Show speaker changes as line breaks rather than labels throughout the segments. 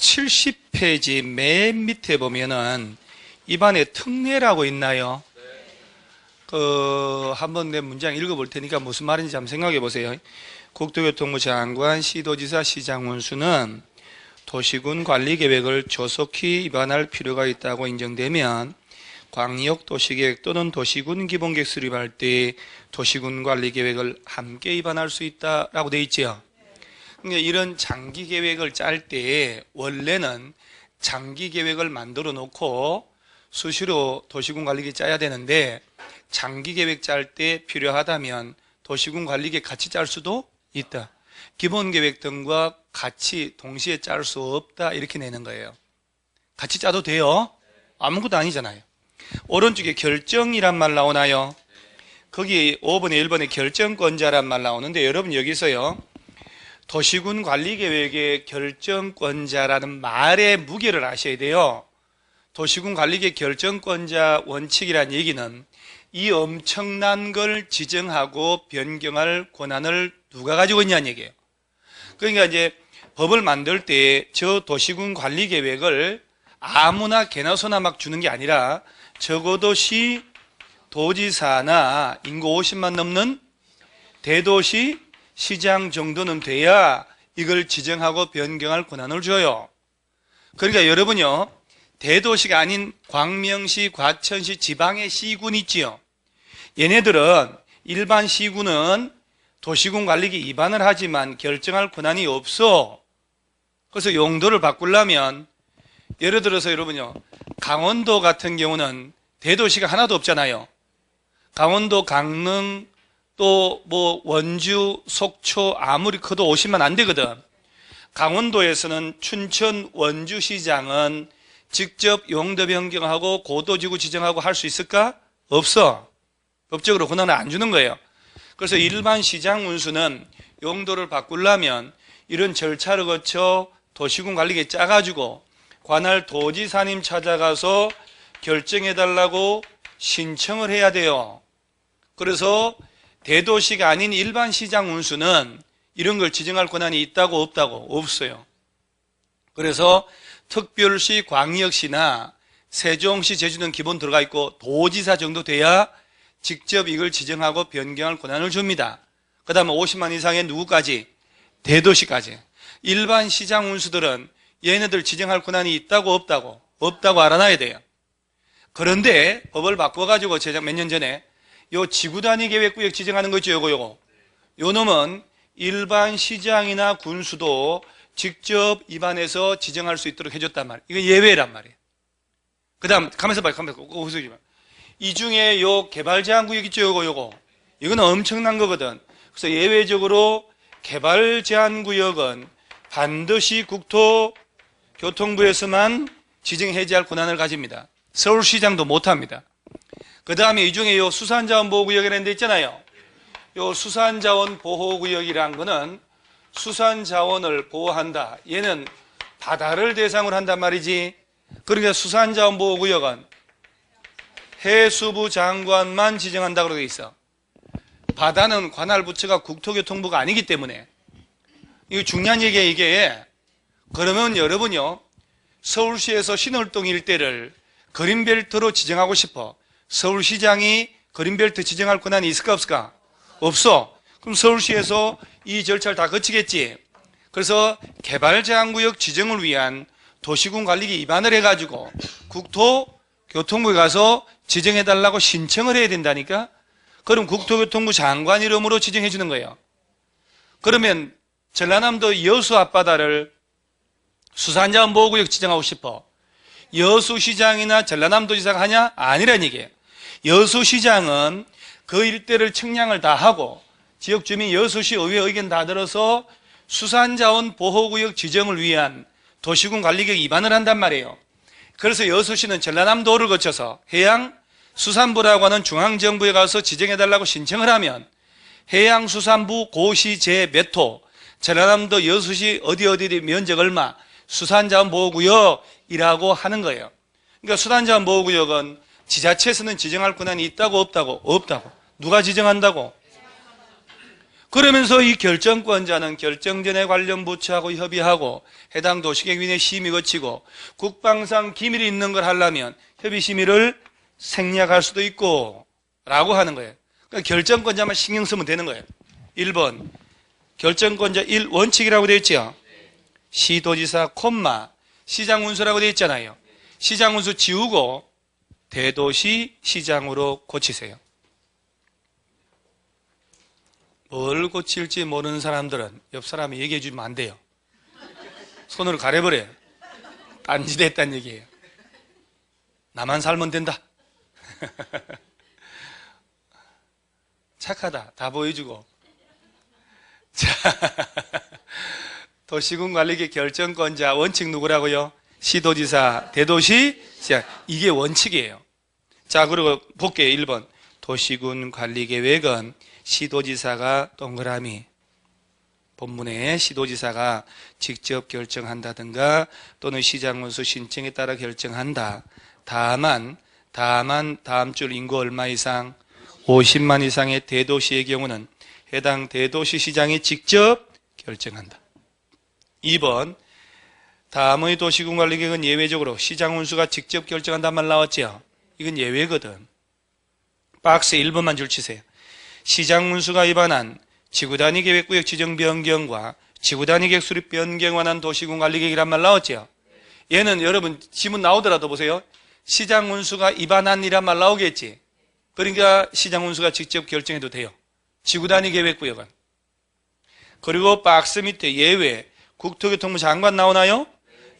70페이지 맨 밑에 보면은 입안에 특례라고 있나요? 한번 내 문장 읽어볼 테니까 무슨 말인지 한번 생각해 보세요. 국토교통부 장관, 시도지사, 시장 원수는 도시군 관리계획을 조속히 입안할 필요가 있다고 인정되면 광역 도시계획 또는 도시군 기본계획 수립할 때 도시군 관리계획을 함께 입안할 수 있다라고 돼 있죠. 그러니까 이런 장기 계획을 짤 때 원래는 장기 계획을 만들어 놓고 수시로 도시군 관리계획 짜야 되는데 장기 계획 짤 때 필요하다면 도시군 관리계획 같이 짤 수도 있다. 기본 계획 등과 같이 동시에 짤 수 없다 이렇게 내는 거예요. 같이 짜도 돼요? 아무것도 아니잖아요. 오른쪽에 결정이란 말 나오나요? 거기 5번에 1번에 결정권자란 말 나오는데 여러분 여기서요 도시군 관리계획의 결정권자라는 말의 무게를 아셔야 돼요. 도시군 관리계획 결정권자 원칙이란 얘기는 이 엄청난 걸 지정하고 변경할 권한을 누가 가지고 있냐는 얘기예요. 그러니까 이제 법을 만들 때 저 도시군 관리계획을 아무나 개나 소나 막 주는 게 아니라 적어도 시 도지사나 인구 50만 넘는 대도시 시장 정도는 돼야 이걸 지정하고 변경할 권한을 줘요. 그러니까 여러분요 대도시가 아닌 광명시, 과천시, 지방의 시군 있지요. 얘네들은 일반 시군은 도시군 관리계 위반을 하지만 결정할 권한이 없어. 그래서 용도를 바꾸려면 예를 들어서 여러분요 강원도 같은 경우는 대도시가 하나도 없잖아요. 강원도, 강릉, 또 뭐 원주, 속초 아무리 커도 50만 안 되거든. 강원도에서는 춘천 원주시장은 직접 용도 변경하고 고도지구 지정하고 할 수 있을까? 없어. 법적으로 권한을 안 주는 거예요. 그래서 일반 시장 운수는 용도를 바꾸려면 이런 절차를 거쳐 도시군 관리계획 짜가지고 관할 도지사님 찾아가서 결정해달라고 신청을 해야 돼요. 그래서 대도시가 아닌 일반 시장 운수는 이런 걸 지정할 권한이 있다고 없다고? 없어요. 그래서 특별시, 광역시나 세종시, 제주도는 기본 들어가 있고 도지사 정도 돼야 직접 이걸 지정하고 변경할 권한을 줍니다. 그 다음에 50만 이상의 누구까지? 대도시까지. 일반 시장 운수들은 얘네들 지정할 권한이 있다고 없다고? 없다고 알아놔야 돼요. 그런데 법을 바꿔가지고 제작 몇 년 전에 요 지구단위 계획구역 지정하는 거 있죠, 요거. 요 놈은 일반 시장이나 군수도 직접 입안해서 지정할 수 있도록 해줬단 말이에요. 이거 예외란 말이에요. 그 다음, 가면서 봐요, 이 중에 요 개발제한구역 있죠, 요거. 이거는 엄청난 거거든. 그래서 예외적으로 개발제한구역은 반드시 국토교통부에서만 지정 해제할 권한을 가집니다. 서울시장도 못합니다. 그 다음에 이 중에 요 수산자원보호구역이라는 데 있잖아요. 요 수산자원보호구역이란 거는 수산자원을 보호한다. 얘는 바다를 대상으로 한단 말이지. 그러니까 수산자원보호구역은 해수부 장관만 지정한다고 되어 있어. 바다는 관할 부처가 국토교통부가 아니기 때문에. 이거 중요한 얘기예요, 이게. 그러면 여러분요, 서울시에서 신월동 일대를 그린벨트로 지정하고 싶어. 서울시장이 그린벨트 지정할 권한이 있을까 없을까? 없어. 그럼 서울시에서 이 절차를 다 거치겠지. 그래서 개발제한구역 지정을 위한 도시군 관리계 위반을 해가지고 국토교통부에 가서 지정해달라고 신청을 해야 된다니까? 그럼 국토교통부 장관 이름으로 지정해 주는 거예요. 그러면 전라남도 여수 앞바다를 수산자원보호구역 지정하고 싶어. 여수시장이나 전라남도지사가 하냐? 아니란 얘기예요. 여수시장은 그 일대를 측량을 다 하고 지역주민 여수시 의회 의견 다 들어서 수산자원보호구역 지정을 위한 도시군 관리계획 위반을 한단 말이에요. 그래서 여수시는 전라남도를 거쳐서 해양수산부라고 하는 중앙정부에 가서 지정해달라고 신청을 하면 해양수산부 고시 제 몇 호, 전라남도 여수시 어디 면적 얼마, 수산자원보호구역이라고 하는 거예요. 그러니까 수산자원보호구역은 지자체에서는 지정할 권한이 있다고 없다고? 없다고. 누가 지정한다고? 그러면서 이 결정권자는 결정전에 관련 부처하고 협의하고 해당 도시계획위원회 심의 거치고 국방상 기밀이 있는 걸 하려면 협의 심의를 생략할 수도 있고 라고 하는 거예요. 그러니까 결정권자만 신경 쓰면 되는 거예요. 1번 결정권자 1 원칙이라고 되어 있죠. 시도지사 콤마 시장운수라고 되어 있잖아요. 시장운수 지우고 대도시 시장으로 고치세요. 뭘 고칠지 모르는 사람들은 옆 사람이 얘기해 주면 안 돼요. 손으로 가려버려요. 딴짓했다는 얘기예요. 나만 살면 된다. 착하다. 다 보여주고. 자, 도시군관리계 결정권자 원칙 누구라고요? 시도지사, 대도시, 시장. 이게 원칙이에요. 자, 그리고 볼게요. 1번. 도시군관리계획은 시도지사가 동그라미 본문에 시도지사가 직접 결정한다든가 또는 시장운수 신청에 따라 결정한다. 다만 다음 줄 인구 얼마 이상 50만 이상의 대도시의 경우는 해당 대도시 시장이 직접 결정한다. 2번 다음의 도시군관리계획은 예외적으로 시장운수가 직접 결정한다는 말 나왔죠. 이건 예외거든. 박스에 1번만 줄 치세요. 시장운수가 위반한 지구단위 계획구역 지정 변경과 지구단위 계획 수립 변경에 관한 도시군관리계획이란 말 나왔죠. 얘는 여러분 지문 나오더라도 보세요. 시장운수가 위반한 이란 말 나오겠지. 그러니까 시장운수가 직접 결정해도 돼요. 지구단위 계획구역은. 그리고 박스 밑에 예외 국토교통부 장관 나오나요?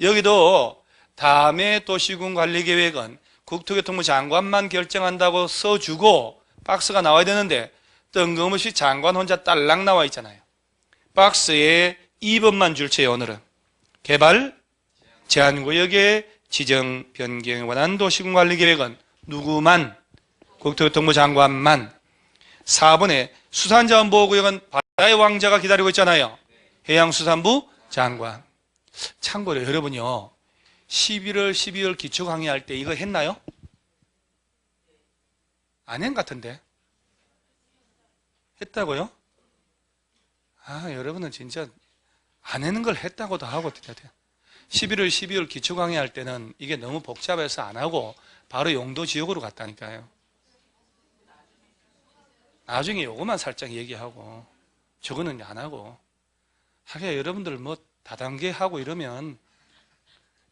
여기도 다음에 도시군관리계획은 국토교통부 장관만 결정한다고 써주고 박스가 나와야 되는데 뜬금없이 장관 혼자 딸랑 나와 있잖아요. 박스에 2번만 줄쳐요. 오늘은 개발 제한구역의 지정 변경에 관한 도시군관리계획은 누구만? 국토교통부 장관만. 4번에 수산자원보호구역은 바다의 왕자가 기다리고 있잖아요. 해양수산부 장관. 참고로 여러분요 11월 12월 기초강의할 때 이거 했나요? 안 한 것 같은데. 했다고요? 아, 여러분은 진짜 안 하는 걸 했다고도 하고 11월 12월 기초 강의할 때는 이게 너무 복잡해서 안 하고 바로 용도 지역으로 갔다니까요. 나중에 요거만 살짝 얘기하고 저거는 안 하고 하게 여러분들 뭐 다단계 하고 이러면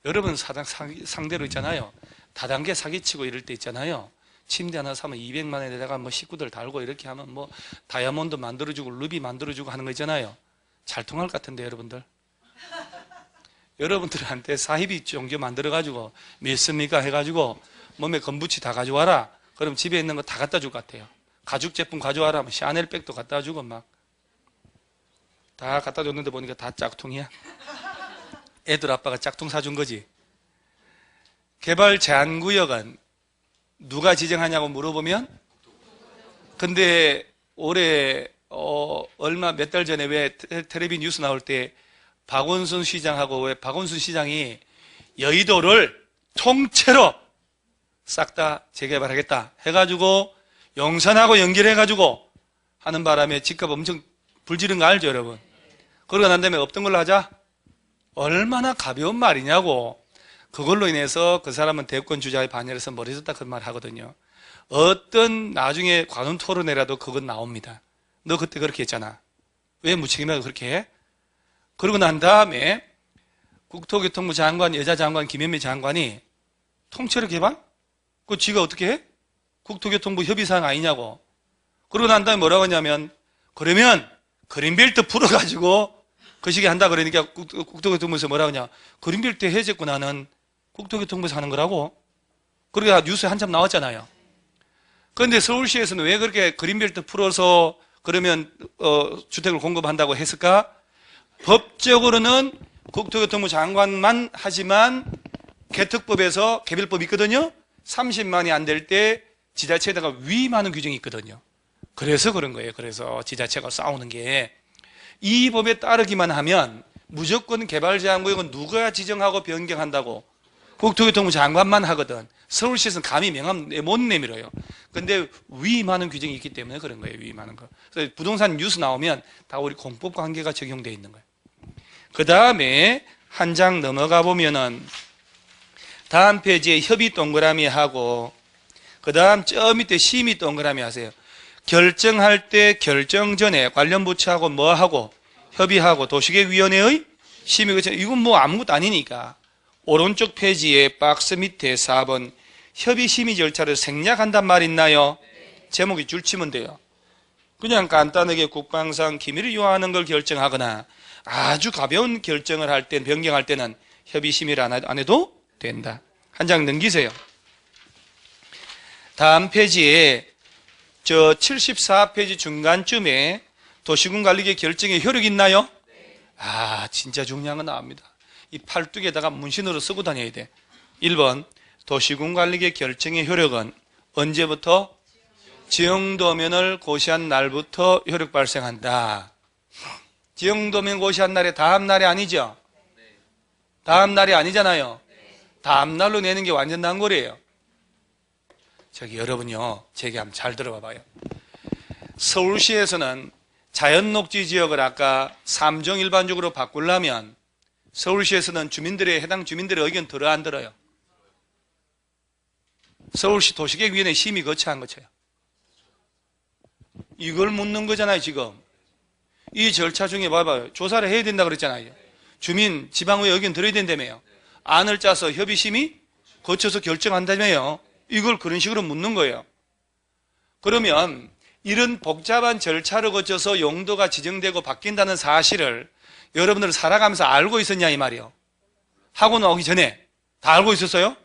여러분 상대로 있잖아요. 다단계 사기치고 이럴 때 있잖아요. 침대 하나 사면 200만 원에다가 뭐 식구들 달고 이렇게 하면 뭐 다이아몬드 만들어주고 루비 만들어주고 하는 거 있잖아요. 잘 통할 것 같은데 여러분들. 여러분들한테 사희비 종교 만들어가지고 믿습니까 해가지고 몸에 건부치 다 가져와라. 그럼 집에 있는 거 다 갖다 줄 것 같아요. 가죽 제품 가져와라. 샤넬백도 갖다 주고 막 다 갖다 줬는데 보니까 다 짝퉁이야. 애들 아빠가 짝퉁 사준 거지. 개발 제한구역은 누가 지정하냐고 물어보면 근데 올해 얼마 몇 달 전에 왜 텔레비 뉴스 나올 때 박원순 시장하고 왜 박원순 시장이 여의도를 통째로 싹 다 재개발하겠다 해가지고 용산하고 연결해가지고 하는 바람에 집값 엄청 불지른 거 알죠 여러분? 그러고 난 다음에 없던 걸로 하자? 얼마나 가벼운 말이냐고. 그걸로 인해서 그 사람은 대권 주자의 반열에서 머리 섰다 그 말 하거든요. 어떤 나중에 관훈 토론회라도 그건 나옵니다. 너 그때 그렇게 했잖아. 왜 무책임하게 그렇게 해? 그러고 난 다음에 국토교통부 장관, 여자 장관 김현미 장관이 통째로 개발? 그거 지가 어떻게 해? 국토교통부 협의사항 아니냐고. 그러고 난 다음에 뭐라고 하냐면 그러면 그린벨트 풀어가지고 그 시기에 한다 그러니까 국토교통부에서 뭐라고 하냐. 그린벨트 해제고 나는 국토교통부에서 하는 거라고. 그러니까 뉴스에 한참 나왔잖아요. 그런데 서울시에서는 왜 그렇게 그린벨트 풀어서 그러면 주택을 공급한다고 했을까? 법적으로는 국토교통부 장관만 하지만 개특법에서 개별법이 있거든요. 30만이 안 될 때 지자체에다가 위임하는 규정이 있거든요. 그래서 그런 거예요. 그래서 지자체가 싸우는 게 이 법에 따르기만 하면 무조건 개발제한구역은 누가 지정하고 변경한다고? 국토교통부 장관만 하거든. 서울시에서는 감히 명함 못 내밀어요. 근데 위임하는 규정이 있기 때문에 그런 거예요. 위임하는 거. 그래서 부동산 뉴스 나오면 다 우리 공법 관계가 적용되어 있는 거예요. 그 다음에 한 장 넘어가 보면은 다음 페이지에 협의 동그라미 하고 그 다음 저 밑에 심의 동그라미 하세요. 결정할 때 결정 전에 관련 부처하고 뭐 하고 협의하고 도시계획위원회의 심의. 이건 뭐 아무것도 아니니까 오른쪽 페이지에 박스 밑에 4번 협의 심의 절차를 생략한단 말 있나요? 제목이 줄치면 돼요. 그냥 간단하게 국방상 기밀을 요하는 걸 결정하거나 아주 가벼운 결정을 할 때, 변경할 때는 협의 심의를 안 해도 된다. 한 장 넘기세요. 다음 페이지에 저 74페이지 중간쯤에 도시군관리계 결정의 효력이 있나요? 아, 진짜 중요한 거 나옵니다. 이 팔뚝에다가 문신으로 쓰고 다녀야 돼. 1번 도시군관리계 결정의 효력은 언제부터? 지형도면을 고시한 날부터 효력 발생한다. 지형도면 고시한 날에 다음 날이 아니죠? 다음 날이 아니잖아요. 다음 날로 내는 게 완전 난골이에요. 저기 여러분요, 제 얘기 한번 잘 들어봐 봐요. 서울시에서는 자연녹지 지역을 아까 3종 일반적으로 바꾸려면 서울시에서는 해당 주민들의 의견 들어 안 들어요? 서울시 도시계획위원회 심의 거쳐한 거쳐요. 이걸 묻는 거잖아요, 지금. 이 절차 중에 봐봐요. 조사를 해야 된다 그랬잖아요. 주민, 지방의회 의견 들어야 된다며요. 안을 짜서 협의심의 거쳐서 결정한다며요. 이걸 그런 식으로 묻는 거예요. 그러면 이런 복잡한 절차를 거쳐서 용도가 지정되고 바뀐다는 사실을 여러분들 살아가면서 알고 있었냐 이 말이요. 하고 나오기 전에 다 알고 있었어요?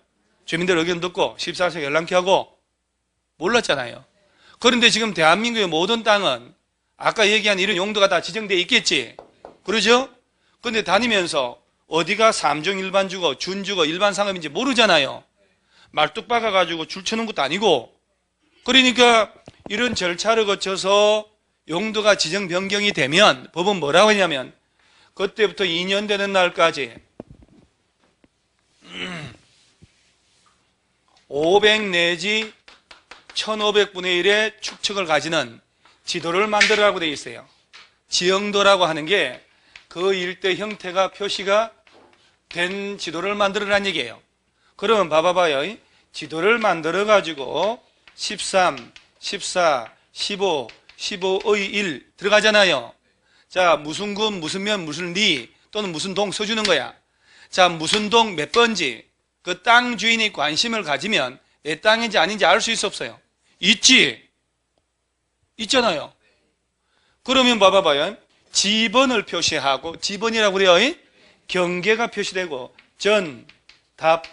주민들 의견 듣고 14세 열람케 하고 몰랐잖아요. 그런데 지금 대한민국의 모든 땅은 아까 얘기한 이런 용도가 다 지정되어 있겠지. 그러죠? 그런데 다니면서 어디가 3종 일반주거, 준주거, 일반상업인지 모르잖아요. 말뚝 박아가지고 줄 쳐놓은 것도 아니고. 그러니까 이런 절차를 거쳐서 용도가 지정 변경이 되면 법은 뭐라고 했냐면 그때부터 2년 되는 날까지 500 내지 1500분의 1의 축척을 가지는 지도를 만들으라고 되어 있어요. 지형도라고 하는 게 그 일대 형태가 표시가 된 지도를 만들으라는 얘기예요. 그러면 봐봐요. 지도를 만들어가지고 13, 14, 15, 15의 1 들어가잖아요. 자, 무슨 군, 무슨 면, 무슨 리 또는 무슨 동 써주는 거야. 자, 무슨 동 몇 번지 그 땅 주인이 관심을 가지면 내 땅인지 아닌지 알 수 있어 없어요? 있지? 있잖아요. 그러면 봐봐요. 지번을 표시하고 지번이라고 그래요. 경계가 표시되고 전, 답,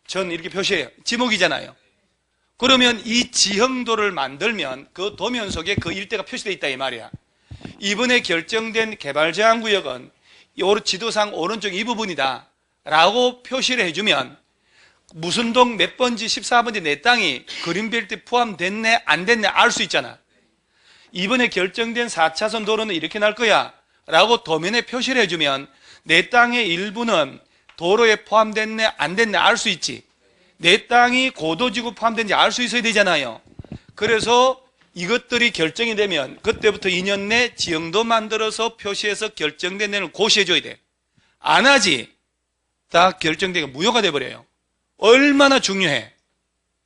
전 이렇게 표시해요. 지목이잖아요. 그러면 이 지형도를 만들면 그 도면 속에 그 일대가 표시되어 있다 이 말이야. 이번에 결정된 개발제한구역은 지도상 오른쪽 이 부분이다 라고 표시를 해주면 무슨 동 몇 번지 14번지 내 땅이 그린벨트에 포함됐네 안 됐네 알 수 있잖아. 이번에 결정된 4차선 도로는 이렇게 날 거야 라고 도면에 표시를 해주면 내 땅의 일부는 도로에 포함됐네 안 됐네 알 수 있지. 내 땅이 고도지구 포함된지 알 수 있어야 되잖아요. 그래서 이것들이 결정이 되면 그때부터 2년 내 지형도 만들어서 표시해서 결정된 데는 고시해줘야 돼. 안 하지 다 결정되고 무효가 돼버려요. 얼마나 중요해.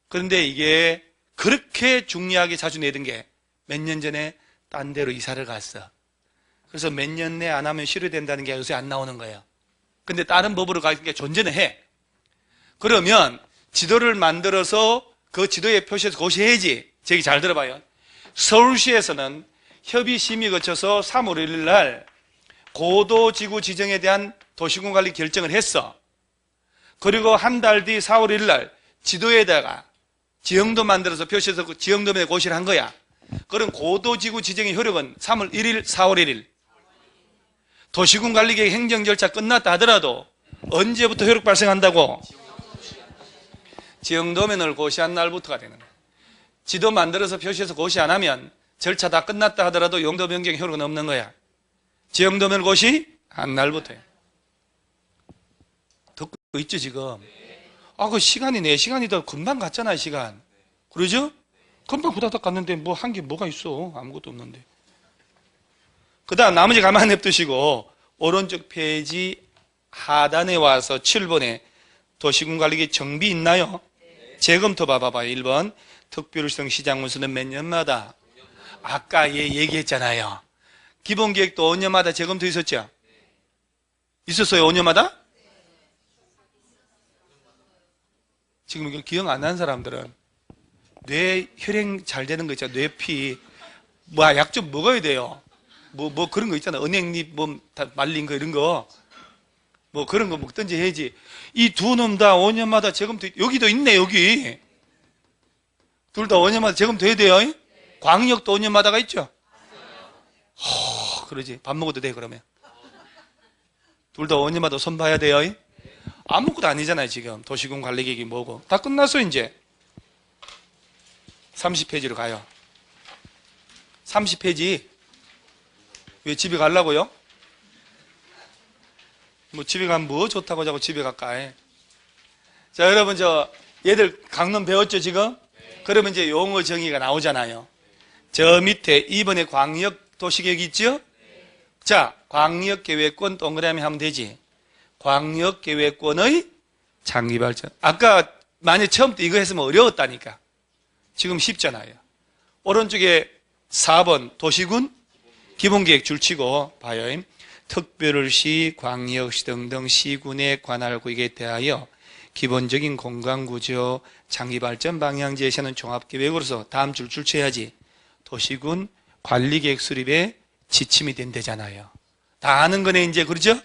그런데 이게 그렇게 중요하게 자주 내던 게 몇 년 전에 딴 데로 이사를 갔어. 그래서 몇 년 내 안 하면 실효된다는 게 요새 안 나오는 거예요. 근데 다른 법으로 가니까 존재는 해. 그러면 지도를 만들어서 그 지도에 표시해서 고시해야지. 제 얘기 잘 들어봐요. 서울시에서는 협의심의 거쳐서 3월 1일 날 고도지구 지정에 대한 도시군관리 결정을 했어. 그리고 한 달 뒤 4월 1일 날 지도에다가 지형도 만들어서 표시해서 그 지형도면에 고시를 한 거야. 그럼 고도지구 지정의 효력은 3월 1일, 4월 1일. 도시군관리계획 행정절차 끝났다 하더라도 언제부터 효력 발생한다고? 지형도면을 고시한 날부터가 되는 거야. 지도 만들어서 표시해서 고시 안 하면 절차 다 끝났다 하더라도 용도 변경 효력은 없는 거야. 지형도면 고시 한 날부터야. 듣고 있죠 지금? 그 시간이 4시간이더 금방 갔잖아요, 시간. 그러죠? 금방 후다닥 갔는데 뭐 한 게 뭐가 있어? 아무것도 없는데. 그 다음 나머지 가만히 냅두시고 오른쪽 페이지 하단에 와서 7번에 도시군관리계 정비 있나요? 재검토 봐봐요. 1번 특별시정 시장문수는 몇 년마다? 아까 얘기했잖아요. 기본계획도 5년마다 재검토 있었죠? 있었어요? 5년마다? 지금 이거 기억 안 나는 사람들은 뇌 혈행 잘 되는 거 있잖아요. 뇌피 약 좀 먹어야 돼요. 뭐 그런 거 있잖아. 은행잎 다 말린 거 이런 거 뭐 그런 거 먹든지 해야지. 이 두 놈 다 5년마다 재검토. 여기도 있네. 여기 둘 다 5년마다 재검토 해야 돼요. 광역도 5년마다가 있죠. 그러지. 밥 먹어도 돼. 그러면 둘 다 5년마다 손 봐야 돼요. 아무것도 아니잖아요. 지금 도시군 관리계획이 뭐고 다 끝났어. 이제 30페이지로 가요. 30페이지. 왜 집에 가려고요? 뭐 집에 가면 뭐 좋다고 자꾸 집에 갈까? 자, 여러분 얘들 강론 배웠죠 지금? 그러면 이제 용어 정의가 나오잖아요. 저 밑에 이번에 광역도시계획 있죠? 자, 광역계획권 동그라미 하면 되지. 광역계획권의 장기발전. 아까 만약 처음부터 이거 했으면 어려웠다니까. 지금 쉽잖아요. 오른쪽에 4번 도시군 기본계획 줄치고 봐요. 특별시, 광역시 등등 시군의 관할 구역에 대하여 기본적인 공간구조, 장기발전 방향 제시하는 종합계획으로서 다음 줄 줄치해야지. 도시군 관리계획 수립에 지침이 된대잖아요. 다 아는 거네 이제. 그렇죠?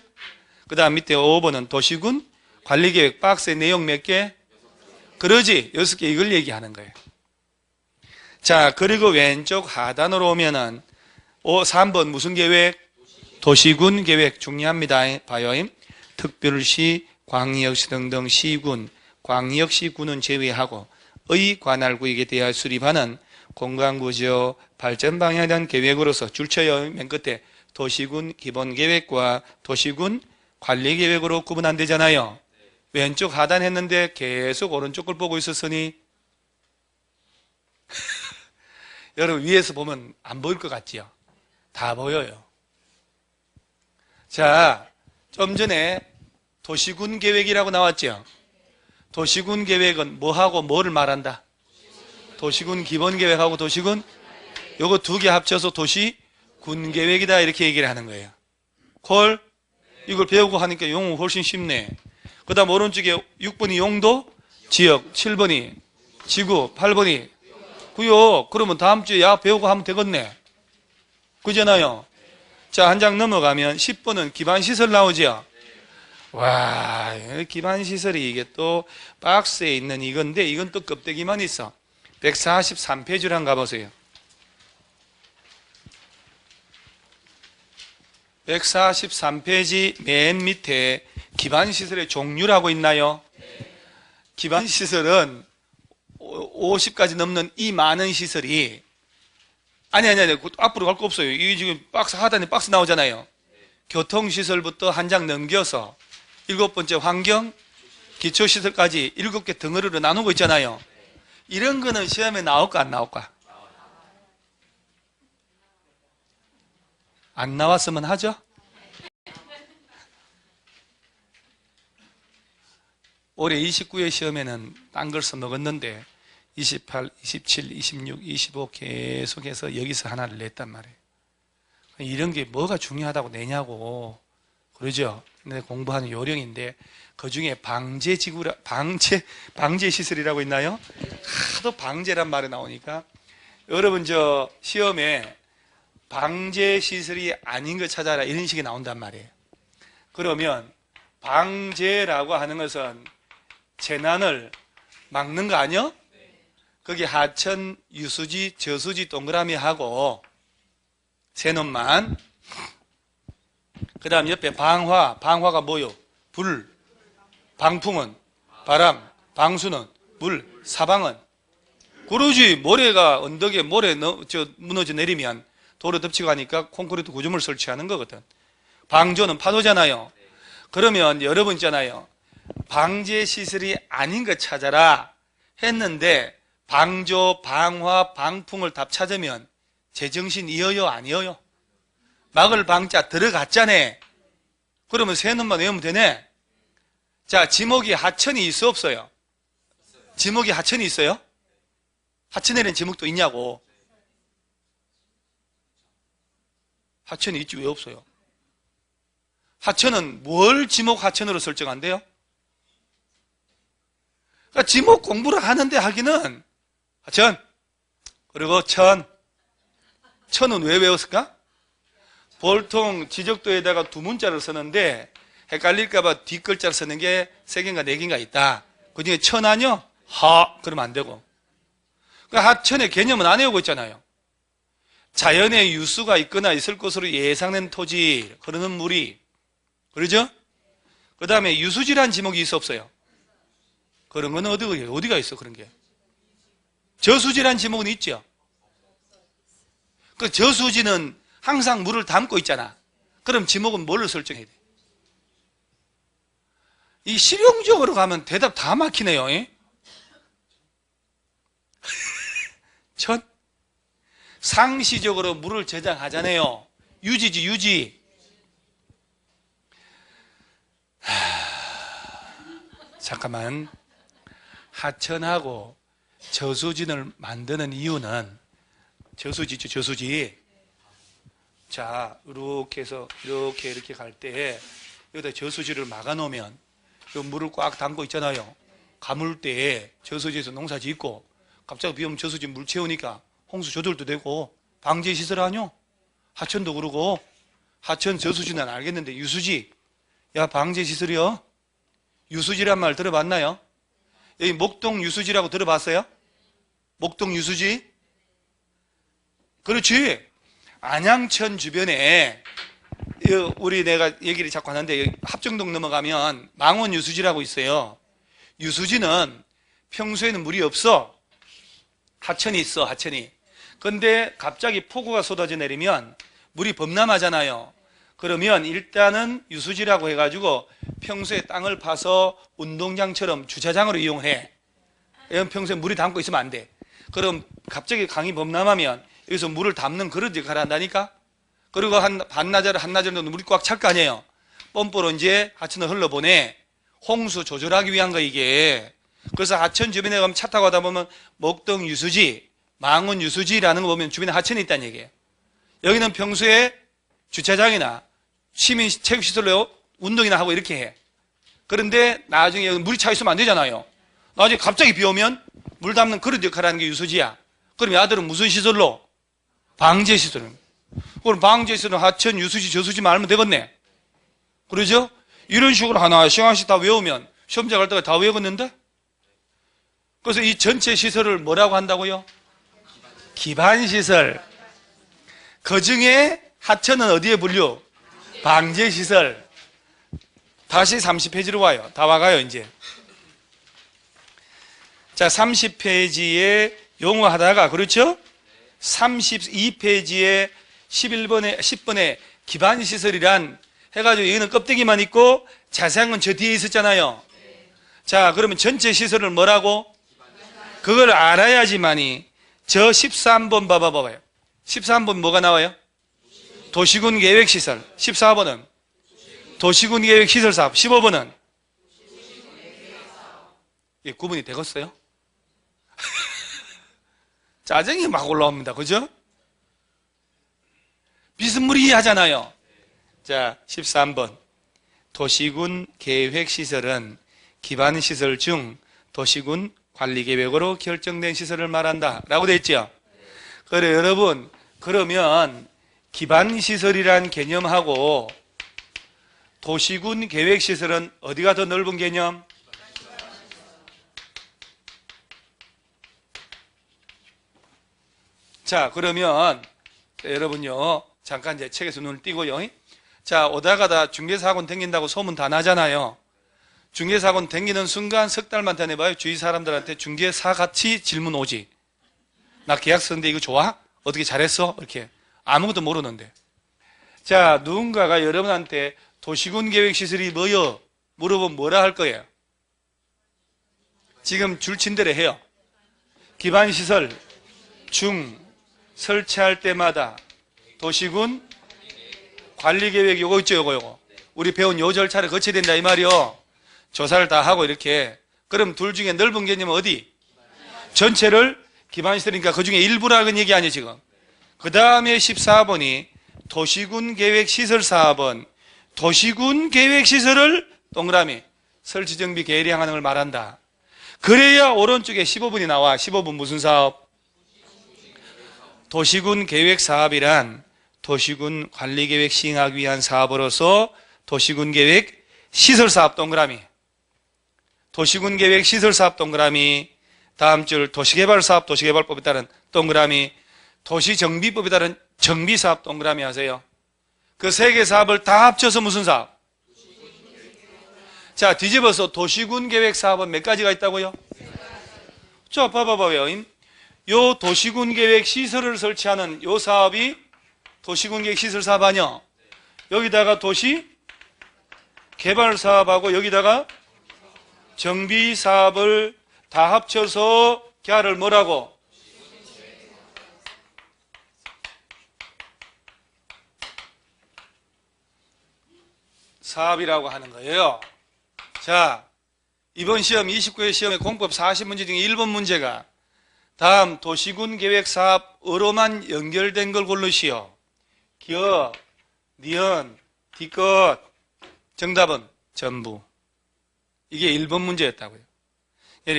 그 다음 밑에 5번은 도시군 관리계획 박스의 내용 몇 개? 그러지. 6개 이걸 얘기하는 거예요. 자, 그리고 왼쪽 하단으로 오면은 3번 무슨 계획? 도시군 계획 중요합니다. 봐요. 특별시, 광역시 등등 시군, 광역시군은 제외하고 의 관할구역에 대하여 수립하는 공간구조 발전 방향에 대한 계획으로서 줄쳐요. 맨 끝에 도시군 기본계획과 도시군 관리계획으로 구분한대잖아요. 왼쪽 하단 했는데 계속 오른쪽 걸 보고 있었으니 여러분 위에서 보면 안 보일 것 같지요? 다 보여요. 자, 좀 전에 도시군 계획이라고 나왔죠? 도시군 계획은 뭐하고 뭐를 말한다? 도시군 기본계획하고 도시군 요거 두 개 합쳐서 도시군 계획이다 이렇게 얘기를 하는 거예요. 콜? 이걸 배우고 하니까 용어 훨씬 쉽네. 그 다음 오른쪽에 6번이 용도, 지역, 7번이 지구, 8번이 구역. 그러면 다음 주에 배우고 하면 되겠네. 그잖아요. 자, 한 장 넘어가면 10번은 기반시설 나오죠. 와, 기반시설이 이게 또 박스에 있는 이건데 이건 또 껍데기만 있어. 143페이지로 한번 가보세요. 143페이지 맨 밑에 기반시설의 종류라고 있나요? 기반시설은 50가지 넘는 이 많은 시설이 아니 앞으로 갈 거 없어요. 이 지금 박스 하단에 박스 나오잖아요. 교통시설부터 한 장 넘겨서 7번째 환경, 기초시설까지 7개 덩어리로 나누고 있잖아요. 이런 거는 시험에 나올까 안 나올까? 안 나왔으면 하죠? 올해 29회 시험에는 딴 걸 써먹었는데 28, 27, 26, 25 계속해서 여기서 하나를 냈단 말이에요. 이런 게 뭐가 중요하다고 내냐고. 그러죠? 근데 공부하는 요령인데 그 중에 방제시설이라고 있나요? 하도 방제란 말이 나오니까 여러분 시험에 방제시설이 아닌 거 찾아라 이런 식이 나온단 말이에요. 그러면 방제라고 하는 것은 재난을 막는 거 아니요? 거기 하천, 유수지, 저수지 동그라미 하고 세 놈만. 그 다음 옆에 방화가 뭐요? 불. 방풍은 바람. 방수는 물. 사방은 그러지. 모래가 언덕에 무너져 내리면 도로 덮치고 하니까 콘크리트 구조물 설치하는 거거든. 방조는 파도잖아요. 그러면 여러분 있잖아요. 방제 시설이 아닌 것 찾아라 했는데 방조, 방화, 방풍을 답 찾으면 제정신 이어요, 아니어요? 막을 방자 들어갔잖아. 그러면 세 놈만 외우면 되네. 자, 지목이 하천이 있어, 없어요? 지목이 하천이 있어요? 하천에는 지목도 있냐고. 하천이 있지 왜 없어요? 하천은 뭘 지목 하천으로 설정한대요? 그러니까 지목 공부를 하는데 하기는 하천, 그리고 천은 왜 외웠을까? 보통 지적도에다가 두 문자를 쓰는데 헷갈릴까봐 뒷글자를 쓰는 게 세 개인가 네 개인가 있다. 그 중에 천 아니요? 그러면 안 되고. 그러니까 하천의 개념은 안 외우고 있잖아요. 자연의 유수가 있거나 있을 것으로 예상된 토지, 흐르는 물이. 그러죠? 그 다음에 유수지란 지목이 있어, 없어요? 그런 건 어디가 있어, 그런 게? 저수지란 지목은 있죠? 그 저수지는 항상 물을 담고 있잖아. 그럼 지목은 뭘로 설정해야 돼? 이 실용적으로 가면 대답 다 막히네요. 천? 상시적으로 물을 저장하잖아요. 유지지, 유지. 잠깐만. 하천하고 저수지를 만드는 이유는 저수지죠, 저수지. 자, 이렇게 해서 이렇게 갈 때 여기다 저수지를 막아 놓으면 그 물을 꽉 담고 있잖아요. 가물 때 저수지에서 농사 짓고 갑자기 비 오면 저수지 물 채우니까 홍수 조절도 되고 방제 시설 아니요? 하천도 그러고. 하천 저수지는 알겠는데 유수지, 야 방제 시설이요? 유수지란 말 들어봤나요? 여기 목동 유수지라고 들어봤어요? 목동 유수지? 그렇지. 안양천 주변에 우리 내가 얘기를 자꾸 하는데 합정동 넘어가면 망원 유수지라고 있어요. 유수지는 평소에는 물이 없어. 하천이 있어, 하천이. 근데 갑자기 폭우가 쏟아져 내리면 물이 범람하잖아요. 그러면 일단은 유수지라고 해가지고 평소에 땅을 파서 운동장처럼 주차장으로 이용해. 평소에 물이 담고 있으면 안 돼. 그럼 갑자기 강이 범람하면 여기서 물을 담는 그릇 역할을 한다니까? 그리고 한나절 정도 물이 꽉 찰 거 아니에요? pom프로 이제 하천을 흘러보내. 홍수 조절하기 위한 거, 이게. 그래서 하천 주변에 가면 차 타고 가다 보면 목동 유수지, 망원 유수지라는 거 보면 주변에 하천이 있다는 얘기예요. 여기는 평소에 주차장이나 시민 체육시설로 운동이나 하고 이렇게 해. 그런데 나중에 여기 물이 차 있으면 안 되잖아요. 나중에 갑자기 비 오면 물 담는 그릇 역할을 하는 게 유수지야. 그럼 야들은 무슨 시설로? 방제시설. 그럼 방제시설은 하천, 유수지, 저수지 말면 되겠네. 그러죠? 이런 식으로 하나씩 다 외우면 시험장 갈 때가 다 외우겠는데? 그래서 이 전체 시설을 뭐라고 한다고요? 기반시설. 그 중에 하천은 어디에 분류? 방제시설. 다시 30페이지로 와요. 다 와가요, 이제. 자, 30페이지에 용어 하다가, 그렇죠? 32페이지에 10번에 기반시설이란 해가지고 여기는 껍데기만 있고 자세한 건 저 뒤에 있었잖아요. 자, 그러면 전체 시설을 뭐라고? 그걸 알아야지만이 저 13번 봐봐요. 13번 뭐가 나와요? 도시군 계획시설. 14번은 도시군 계획시설 사업. 15번은 예, 구분이 되겠어요? 짜증이 막 올라옵니다. 그죠? 비스무리하잖아요. 자, 13번. 도시군 계획시설은 기반시설 중 도시군 관리계획으로 결정된 시설을 말한다. 라고 되어 있죠? 그래, 여러분. 그러면 기반시설이란 개념하고 도시군 계획시설은 어디가 더 넓은 개념? 자, 그러면 여러분요, 잠깐 이제 책에서 눈을 띄고요. 자, 오다가다 중개사학원 댕긴다고 소문 다 나잖아요. 중개사학원 댕기는 순간 석 달만 다녀봐요. 주위 사람들한테 중개사같이 질문 오지. 나 계약 썼는데 이거 좋아? 어떻게 잘했어? 이렇게. 아무것도 모르는데. 자, 누군가가 여러분한테 도시군 계획시설이 뭐요? 물어보면 뭐라 할 거예요? 지금 줄친 대로 해요. 기반시설 중 설치할 때마다 도시군 관리계획 요거 있죠, 요거. 우리 배운 요 절차를 거쳐야 된다 이 말이요. 조사를 다 하고 이렇게. 그럼 둘 중에 넓은 개념은 어디? 전체를 기반시설이니까 그 중에 일부라는 얘기 아니에요, 지금. 그 다음에 14번이 도시군 계획 시설 사업은 도시군 계획 시설을 동그라미 설치 정비 계량하는 걸 말한다. 그래야 오른쪽에 15번이 나와. 15번 무슨 사업? 도시군 계획 사업이란 도시군 관리 계획 시행하기 위한 사업으로서 도시군 계획 시설 사업 동그라미. 도시군 계획 시설 사업 동그라미. 다음 줄 도시개발 사업 도시개발법에 따른 동그라미. 도시정비법에 따른 정비사업 동그라미 하세요. 그 세 개 사업을 다 합쳐서 무슨 사업? 자, 뒤집어서 도시군 계획 사업은 몇 가지가 있다고요? 자, 봐봐봐요. 요 도시군 계획 시설을 설치하는 요 사업이 도시군 계획 시설 사업 아니요? 여기다가 도시 개발 사업하고 여기다가 정비 사업을 다 합쳐서 걔를 뭐라고? 사업이라고 하는 거예요. 자, 이번 시험 29회 시험의 공법 40문제 중에 1번 문제가 다음 도시군 계획 사업으로만 연결된 걸 고르시오. 기업, 니은, 뒤끝. 정답은 전부. 이게 1번 문제였다고요.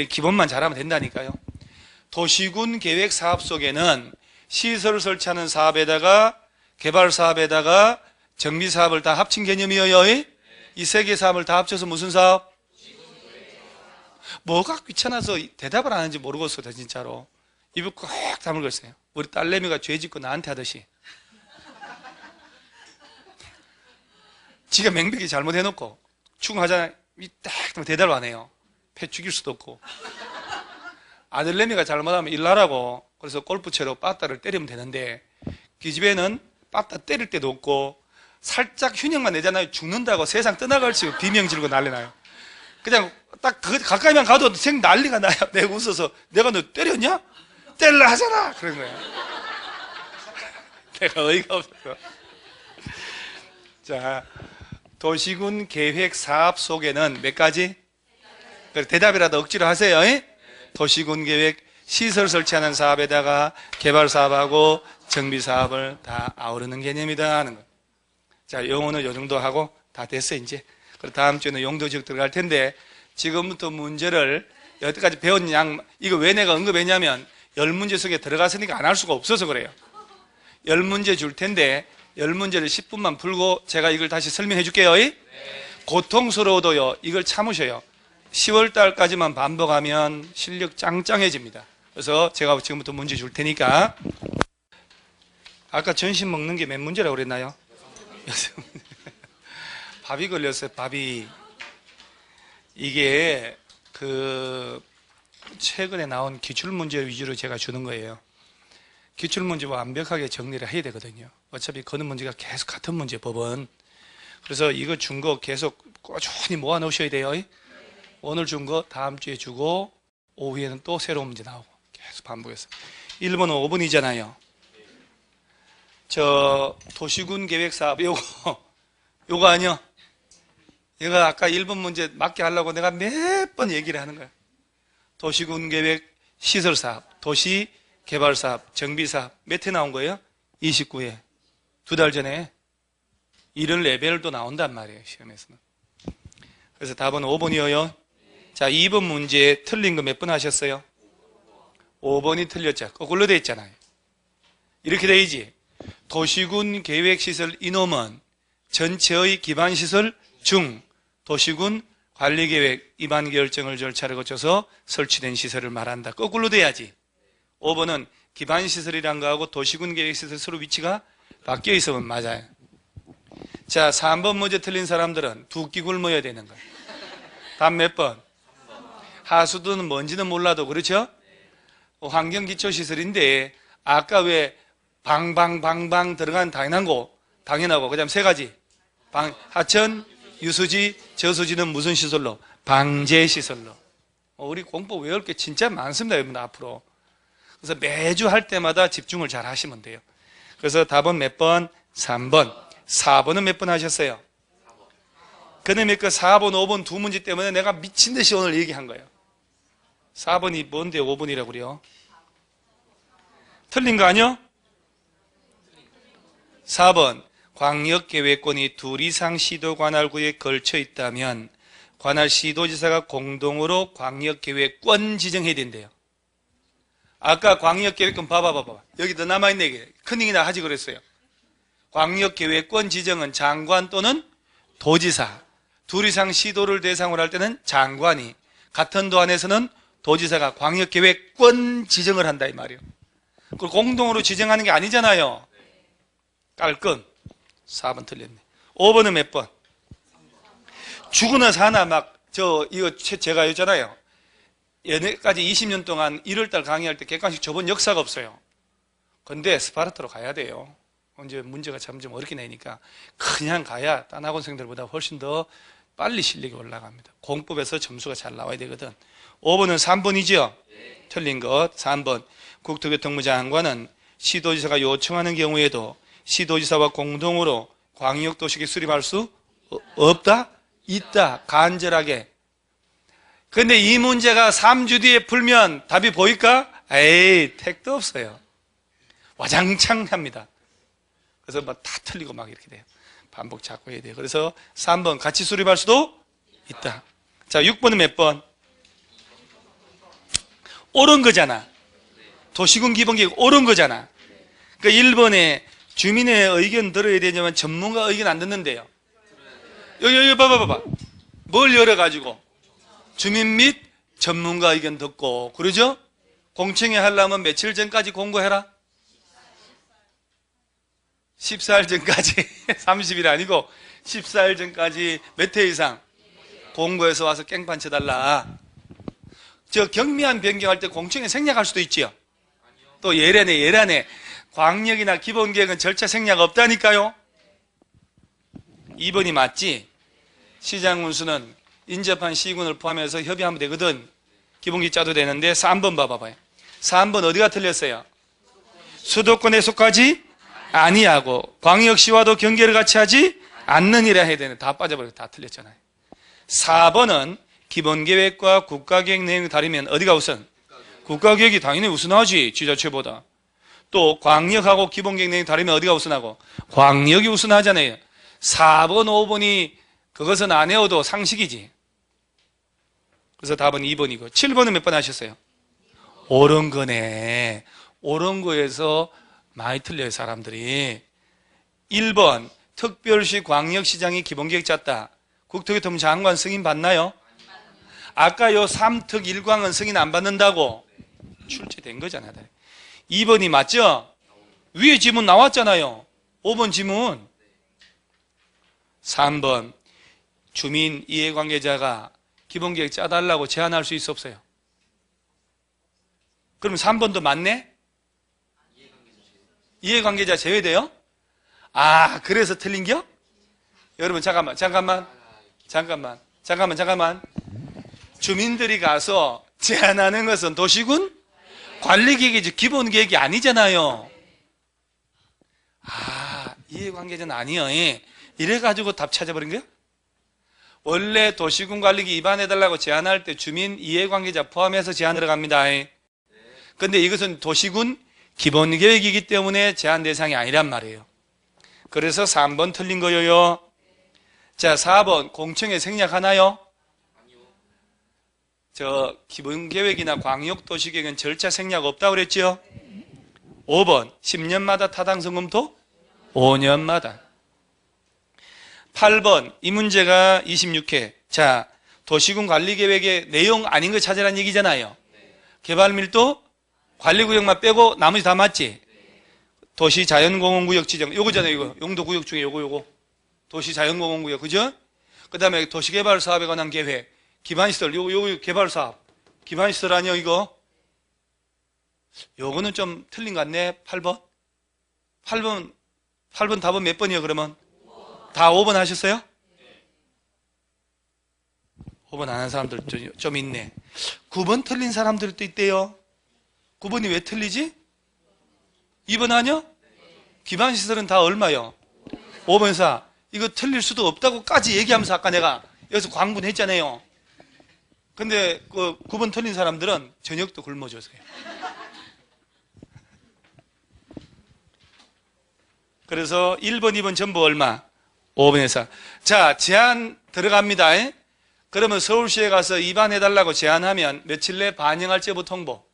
기본만 잘하면 된다니까요. 도시군 계획 사업 속에는 시설 설치하는 사업에다가 개발 사업에다가 정비 사업을 다 합친 개념이에요. 이 세 개 사업을 다 합쳐서 무슨 사업? 뭐가 귀찮아서 대답을 안 하는지 모르겠어요, 진짜로. 입을 꼭 다물고 있어요. 우리 딸내미가 죄 짓고 나한테 하듯이. 지가 맹백이 잘못해놓고 추궁하잖아요. 딱 대답을 안 해요. 패 죽일 수도 없고. 아들내미가 잘못하면 일나라고 그래서 골프채로 빠따를 때리면 되는데 그 집에는 빠따 때릴 때도 없고 살짝 휴녕만 내잖아요. 죽는다고 세상 떠나갈 수 비명 지르고 난리나요. 그냥 딱 가까이만 가도 생 난리가 나요. 내가 웃어서 내가 너 때렸냐? 때리려 하잖아. 그런 거예요. 내가 어이가 없어서. 자, 도시군 계획 사업 속에는 몇 가지? 대답이라도 억지로 하세요. 도시군 계획 시설 설치하는 사업에다가 개발 사업하고 정비 사업을 다 아우르는 개념이다 하는 거. 자, 영어는 요 정도 하고 다 됐어 이제. 그리고 다음 주에는 용도 지역 들어갈 텐데 지금부터 문제를 여태까지 배운 양 이거 왜 내가 언급했냐면 10문제 속에 들어갔으니까 안 할 수가 없어서 그래요. 10문제 줄 텐데 10문제를 10분만 풀고 제가 이걸 다시 설명해 줄게요. 네. 고통스러워도요 이걸 참으셔요. 10월 달까지만 반복하면 실력 짱짱해집니다. 그래서 제가 지금부터 문제 줄 테니까 아까 점심 먹는 게 몇 문제라고 그랬나요? 밥이 걸렸어요. 밥이 이게 최근에 나온 기출문제 위주로 제가 주는 거예요. 기출문제 완벽하게 정리를 해야 되거든요. 어차피 거는 문제가 계속 같은 문제 법은. 그래서 이거 준 거 계속 꾸준히 모아 놓으셔야 돼요. 오늘 준 거 다음 주에 주고 오후에는 또 새로운 문제 나오고 계속 반복해서 1번은 5번이잖아요. 저 도시군 계획사업 요거 아니요. 얘가 아까 1번 문제 맞게 하려고 내가 몇 번 얘기를 하는 거야. 도시군 계획 시설사업, 도시 개발사업, 정비사업 몇 회 나온 거예요? 29회. 2달 전에 이런 레벨도 나온단 말이에요, 시험에서는. 그래서 답은 5번이에요. 자, 2번 문제 틀린 거 몇 번 하셨어요? 5번이 틀렸죠. 거꾸로 돼 있잖아요. 이렇게 돼야지. 도시군 계획시설 이놈은 전체의 기반시설 중 도시군 관리계획 위반 결정을 절차를 거쳐서 설치된 시설을 말한다. 거꾸로 돼야지. 5번은 기반시설이란 거하고 도시군 계획시설 서로 위치가 바뀌어 있으면 맞아요. 자, 3번 문제 틀린 사람들은 두 끼 굶어야 되는 거예요. 답 몇 번? 하수도는 뭔지는 몰라도 그렇죠? 환경기초시설인데 아까 왜 방방방방 들어간 당연하고 그 다음 세 가지 하천, 유수지, 저수지는 무슨 시설로? 방제시설로. 우리 공부 외울 게 진짜 많습니다, 여러분, 앞으로. 그래서 매주 할 때마다 집중을 잘 하시면 돼요. 그래서 답은 몇 번? 3번. 4번은 몇 번 하셨어요? 그놈의 그 4번, 5번 두 문제 때문에 내가 미친 듯이 오늘 얘기한 거예요. 4번이 뭔데 5번이라고 그래요? 틀린 거 아니요? 4번. 광역계획권이 둘 이상 시도 관할구에 걸쳐 있다면 관할 시도지사가 공동으로 광역계획권 지정해야 된대요. 아까 광역계획권 봐봐. 여기 더 남아있네. 이게. 큰행이나 하지 그랬어요. 광역계획권 지정은 장관 또는 도지사. 둘 이상 시도를 대상으로 할 때는 장관이, 같은 도 안에서는 도지사가 광역계획권 지정을 한다 이 말이에요. 그걸 공동으로 지정하는 게 아니잖아요. 깔끔. 4번 틀렸네. 5번은 몇 번? 죽으나 사나 이거 제가 했잖아요. 얘네까지 20년 동안 1월달 강의할 때 객관식 줘본 역사가 없어요. 근데 스파르타로 가야 돼요. 이제 문제가 점점 어렵게 내니까 그냥 가야 딴 학원생들보다 훨씬 더 빨리 실력이 올라갑니다. 공법에서 점수가 잘 나와야 되거든. 5번은 3번이죠? 틀린 것. 3번. 국토교통부 장관은 시도지사가 요청하는 경우에도 시도지사와 공동으로 광역도시계 수립할 수 없다? 있다. 간절하게. 근데 이 문제가 3주 뒤에 풀면 답이 보일까? 에이, 택도 없어요. 와장창 합니다. 그래서 다 틀리고 막 이렇게 돼요. 반복 자꾸 해야 돼요. 그래서 3번 같이 수립할 수도 있다. 자, 6번은 몇 번? 옳은 거잖아. 도시군 기본계획 옳은 거잖아. 그러니까 1번에 주민의 의견 들어야 되지만 전문가 의견 안 듣는데요. 여기 봐봐. 뭘 열어가지고 주민 및 전문가 의견 듣고, 그러죠? 공청회 하려면 며칠 전까지 공고해라? 14일 전까지 30일 아니고 14일 전까지 몇 회 이상 공고해서 와서 깽판 쳐달라. 저 경미한 변경할 때 공청회 생략할 수도 있지요. 또 예란에 광역이나 기본계획은 절차 생략 없다니까요. 2번이 맞지? 시장 운수는 인접한 시군을 포함해서 협의하면 되거든. 기본계획 짜도 되는데 3번 봐봐요. 3번 어디가 틀렸어요? 수도권에 속하지 아니하고 광역시와도 경계를 같이 하지 않느니라 해야 되는데 다 빠져버리고 다 틀렸잖아요. 4번은 기본계획과 국가계획 내용이 다르면 어디가 우선? 국가계획이 당연히 우선하지, 지자체보다. 또 광역하고 기본계획 내용이 다르면 어디가 우선하고? 광역이 우선하잖아요. 4번, 5번이 그것은 안 외워도 상식이지. 그래서 답은 2번이고 7번은 몇 번 하셨어요? 옳은 거네. 옳은 거에서 많이 틀려요, 사람들이. 1번 특별시 광역시장이 기본계획 짰다. 국토교통부 장관 승인 받나요? 아까 요 3특 1광은 승인 안 받는다고 출제된 거잖아요. 2번이 맞죠? 위에 지문 나왔잖아요. 5번 지문. 3번 주민 이해관계자가 기본계획 짜달라고 제안할 수 있어 없어요? 그럼 3번도 맞네? 이해관계자 제외돼요? 아, 그래서 틀린겨? 여러분 잠깐만. 주민들이 가서 제안하는 것은 도시군 관리계획이지 기본계획이 아니잖아요. 아, 이해관계자는 아니요. 이래가지고 답 찾아버린 거야? 원래 도시군 관리계 입안해달라고 제안할 때 주민 이해관계자 포함해서 제안 들어갑니다. 근데 이것은 도시군 기본계획이기 때문에 제한 대상이 아니란 말이에요. 그래서 3번 틀린 거예요. 자, 4번 공청회 생략하나요? 저 기본계획이나 광역도시계획은 절차 생략 없다고 그랬죠? 5번 10년마다 타당성 검토? 5년마다. 8번 이 문제가 26회. 자, 도시군 관리계획의 내용 아닌 거 찾으라는 얘기잖아요. 개발밀도 관리구역만 빼고 나머지 다 맞지? 도시자연공원구역 지정 요거잖아요. 이거 용도구역 중에 요거 도시자연공원구역, 그죠? 그 다음에 도시개발사업에 관한 계획, 기반시설, 요거 개발사업 기반시설 아니요 이거? 요거는 좀 틀린 것 같네. 8번 답은 몇 번이요 그러면? 다 5번 하셨어요? 5번 안 한 사람들 좀 있네. 9번 틀린 사람들도 있대요. 9번이 왜 틀리지? 2번 아니요? 기반시설은 다 얼마요? 5번 4. 이거 틀릴 수도 없다고까지 얘기하면서 아까 내가 여기서 광분했잖아요. 근데 그 9번 틀린 사람들은 저녁도 굶어줘서요. 그래서 1번, 2번 전부 얼마? 5번에 4. 자, 제안 들어갑니다. 그러면 서울시에 가서 입안해달라고 제안하면 며칠 내 반영할 제보 통보?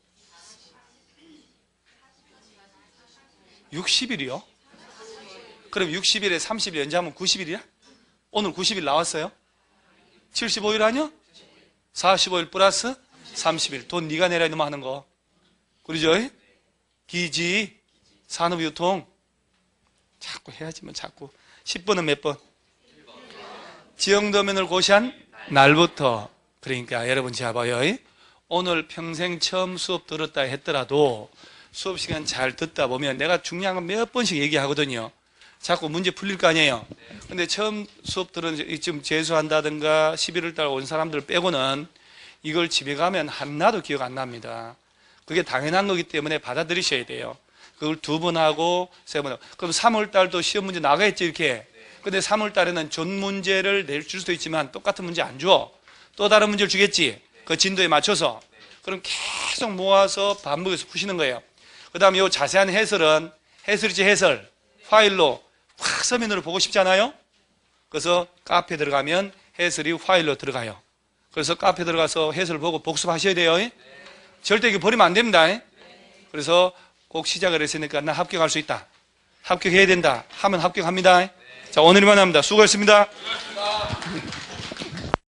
60일이요? 그럼 60일에 30일 연장하면 90일이야? 오늘 90일 나왔어요? 75일 아니요? 45일 플러스 30일. 돈 네가 내라 이놈 하는 거. 그러죠? 기지, 산업유통. 자꾸 해야지만 자꾸. 10번은 몇 번? 지형도면을 고시한 날부터. 그러니까 여러분 잘 봐요. 오늘 평생 처음 수업 들었다 했더라도 수업 시간 잘 듣다 보면 내가 중요한 건 몇 번씩 얘기하거든요. 자꾸 문제 풀릴 거 아니에요. 근데 처음 수업 들은 지금 재수한다든가 11월 달 온 사람들 빼고는 이걸 집에 가면 하나도 기억 안 납니다. 그게 당연한 거기 때문에 받아들이셔야 돼요. 그걸 2번 하고 3번 하고. 그럼 3월 달도 시험 문제 나가겠지 이렇게. 근데 3월 달에는 전 문제를 낼 수도 있지만 똑같은 문제 안 줘. 또 다른 문제를 주겠지. 그 진도에 맞춰서. 그럼 계속 모아서 반복해서 푸시는 거예요. 그 다음에 이 자세한 해설은 해설이지 해설. 파일로 확 서면으로 보고 싶잖아요. 그래서 카페 들어가면 해설이 파일로 들어가요. 그래서 카페 들어가서 해설 보고 복습하셔야 돼요. 절대 이거 버리면 안 됩니다. 그래서 꼭 시작을 했으니까 나 합격할 수 있다. 합격해야 된다. 하면 합격합니다. 자, 오늘만 합니다. 수고했습니다.